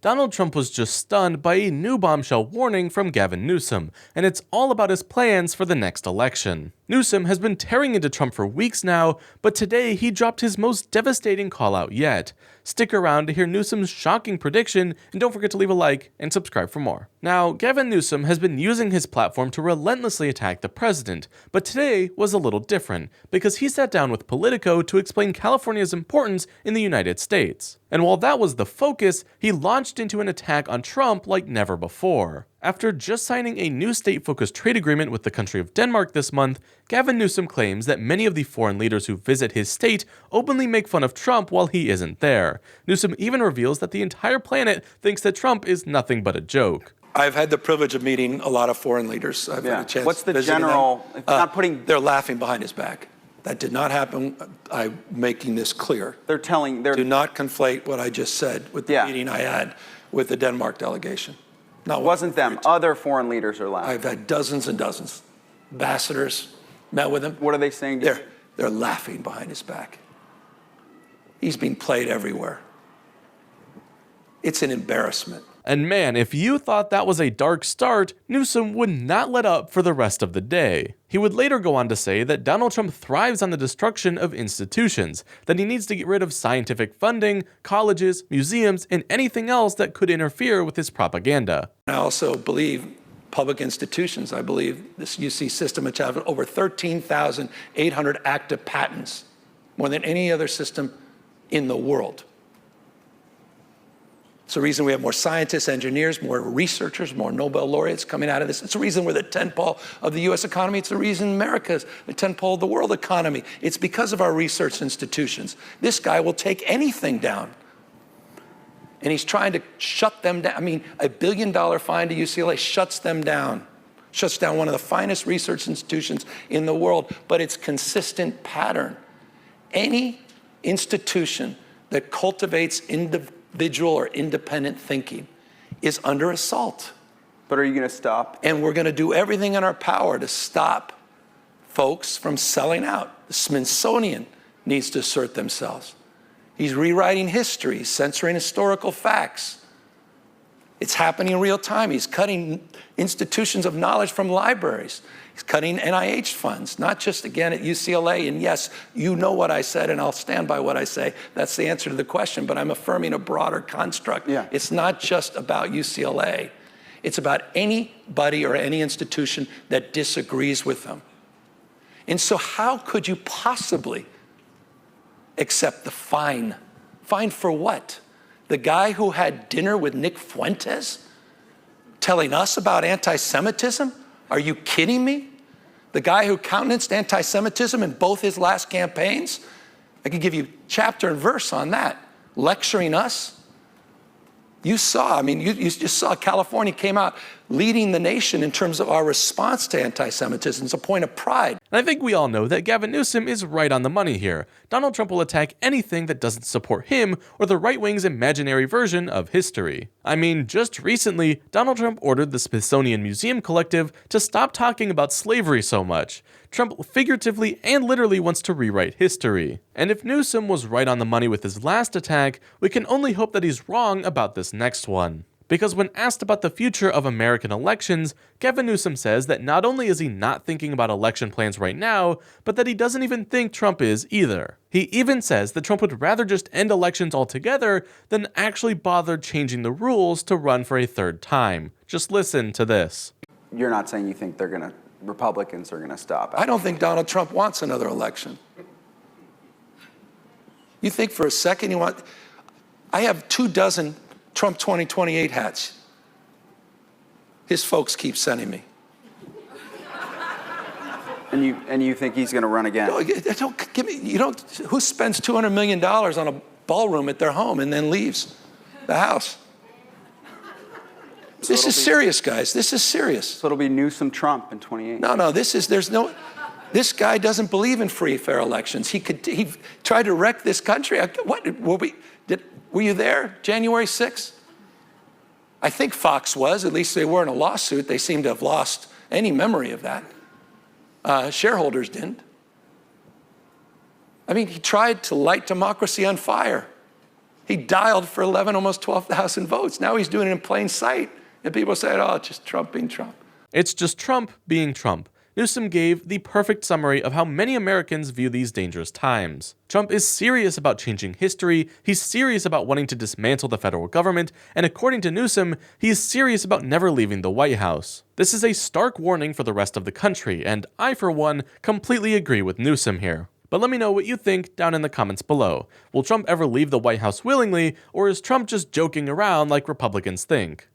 Donald Trump was just stunned by a new bombshell warning from Gavin Newsom, and it's all about his plans for the next election. Newsom has been tearing into Trump for weeks now, but today he dropped his most devastating call out yet. Stick around to hear Newsom's shocking prediction, and don't forget to leave a like and subscribe for more. Now, Gavin Newsom has been using his platform to relentlessly attack the president, but today was a little different, because he sat down with Politico to explain California's importance in the United States. And while that was the focus, he launched into an attack on Trump like never before. After just signing a new state-focused trade agreement with the country of Denmark this month, Gavin Newsom claims that many of the foreign leaders who visit his state openly make fun of Trump while he isn't there. Newsom even reveals that the entire planet thinks that Trump is nothing but a joke. I've had the privilege of meeting a lot of foreign leaders. I've had a chance What's the visiting general? them. If not putting, they're laughing behind his back. That did not happen. I'm making this clear. they're telling. They're Do not conflate what I just said with the meeting I had with the Denmark delegation. It wasn't them. Other foreign leaders are laughing. I've had dozens and dozens. Ambassadors met with him. What are they saying? They're laughing behind his back. He's being played everywhere. It's an embarrassment. And man, if you thought that was a dark start, Newsom would not let up for the rest of the day. He would later go on to say that Donald Trump thrives on the destruction of institutions, that he needs to get rid of scientific funding, colleges, museums, and anything else that could interfere with his propaganda. I also believe public institutions. I believe this UC system, which has over 13,800 active patents, more than any other system in the world. It's the reason we have more scientists, engineers, more researchers, more Nobel laureates coming out of this. It's the reason we're the tentpole of the U.S. economy. It's the reason America's the tentpole of the world economy. It's because of our research institutions. This guy will take anything down. And he's trying to shut them down. I mean, $1 billion fine to UCLA shuts them down. Shuts down one of the finest research institutions in the world. But it's consistent pattern. Any institution that cultivates individual or independent thinking is under assault. But are you going to stop? And we're going to do everything in our power to stop folks from selling out. The Smithsonian needs to assert themselves. He's rewriting history, censoring historical facts. It's happening in real time. He's cutting institutions of knowledge from libraries. He's cutting NIH funds, not just, again, at UCLA. And yes, you know what I said, and I'll stand by what I say. That's the answer to the question, but I'm affirming a broader construct. It's not just about UCLA. It's about anybody or any institution that disagrees with them. And so how could you possibly accept the fine? Fine for what? The guy who had dinner with Nick Fuentes telling us about anti-Semitism? Are you kidding me? The guy who countenanced anti-Semitism in both his last campaigns? I could give you chapter and verse on that. Lecturing us. You saw, I mean, you just saw California came out leading the nation in terms of our response to anti-Semitism. It's a point of pride. And I think we all know that Gavin Newsom is right on the money here. Donald Trump will attack anything that doesn't support him or the right wing's imaginary version of history. I mean, just recently, Donald Trump ordered the Smithsonian Museum Collective to stop talking about slavery so much. Trump figuratively and literally wants to rewrite history. And if Newsom was right on the money with his last attack, we can only hope that he's wrong about this next one. Because when asked about the future of American elections, Gavin Newsom says that not only is he not thinking about election plans right now, but that he doesn't even think Trump is either. He even says that Trump would rather just end elections altogether than actually bother changing the rules to run for a third time. Just listen to this. You're not saying you think Republicans are going to stop it? I don't think Donald Trump wants another election. You think for a second I have 24 Trump 2028 hats. His folks keep sending me. And you think he's going to run again? No, don't give me. Who spends $200 million on a ballroom at their home and then leaves the house? So this is serious, guys. This is serious. So it'll be Newsom Trump in 28. No. This guy doesn't believe in free, fair elections. He tried to wreck this country. Were you there, January 6th? I think Fox was. At least they were in a lawsuit. They seem to have lost any memory of that. Shareholders didn't. I mean, he tried to light democracy on fire. He dialed for 11, almost 12,000 votes. Now he's doing it in plain sight. And people say, oh, it's just Trump being Trump. It's just Trump being Trump. Newsom gave the perfect summary of how many Americans view these dangerous times. Trump is serious about changing history, he's serious about wanting to dismantle the federal government, and according to Newsom, he is serious about never leaving the White House. This is a stark warning for the rest of the country, and I, for one, completely agree with Newsom here. But let me know what you think down in the comments below. Will Trump ever leave the White House willingly, or is Trump just joking around like Republicans think?